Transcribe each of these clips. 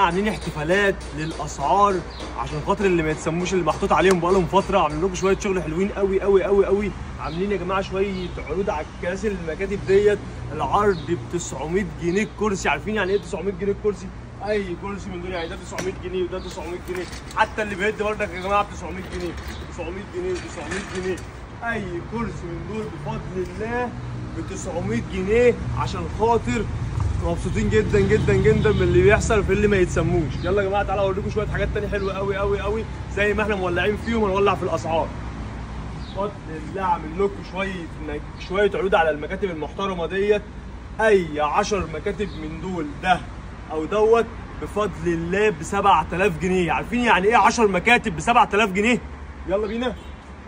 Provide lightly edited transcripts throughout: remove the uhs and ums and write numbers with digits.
عاملين احتفالات للاسعار عشان خاطر اللي ما يتسموش، اللي محطوط عليهم بقالهم فتره. عاملين لكم شويه شغل حلوين قوي قوي قوي قوي. عاملين يا جماعه شويه عروض على الكراسي المكاتب ديت. العرض ب 900 جنيه الكرسي. عارفين يعني ايه 900 جنيه الكرسي؟ اي كرسي من دول يعني ده 900 جنيه وده 900 جنيه، حتى اللي بيهد بردك يا جماعه ب 900 جنيه 900 جنيه 900 جنيه. اي كرسي من دول بفضل الله ب 900 جنيه عشان خاطر مبسوطين جدا جدا جدا من اللي بيحصل في اللي ما يتسموش. يلا يا جماعه تعالوا اوريكم شويه حاجات تانية حلوه قوي قوي قوي زي ما احنا مولعين فيهم هنولع في الاسعار. بفضل الله عامل لكم شويه عروض على المكاتب المحترمه ديت. اي 10 مكاتب من دول ده او دوت بفضل الله ب 7000 جنيه. عارفين يعني ايه 10 مكاتب ب 7000 جنيه؟ يلا بينا.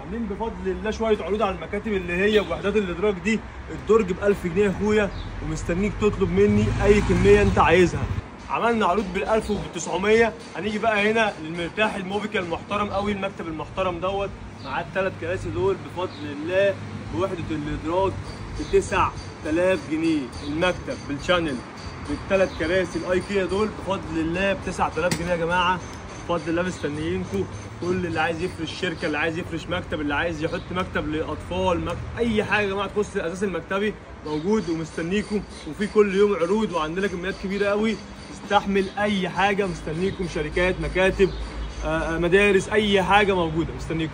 عاملين بفضل الله شويه عروض على المكاتب اللي هي بوحدات الادراج دي. الدرج ب 1000 جنيه يا اخويا، ومستنيك تطلب مني اي كميه انت عايزها. عملنا عروض بال 1000 وبال 900. هنيجي بقى هنا للمرتاح الموبيكا المحترم قوي، المكتب المحترم دوت مع الثلاث كراسي دول بفضل الله بوحده الادراج ب 9000 جنيه. المكتب بالشانل بالثلاث كراسي الايكيا دول بفضل الله ب 9000 جنيه يا جماعه. بفضل الله مستنيينكم. كل اللي عايز يفرش شركه، اللي عايز يفرش مكتب، اللي عايز يحط مكتب لاطفال، اي حاجه يا جماعه تخص الاساس المكتبي موجود ومستنيكم. وفي كل يوم عروض وعندنا كميات كبيره قوي تستحمل اي حاجه. مستنيكم شركات، مكاتب، مدارس، اي حاجه موجوده مستنيكم.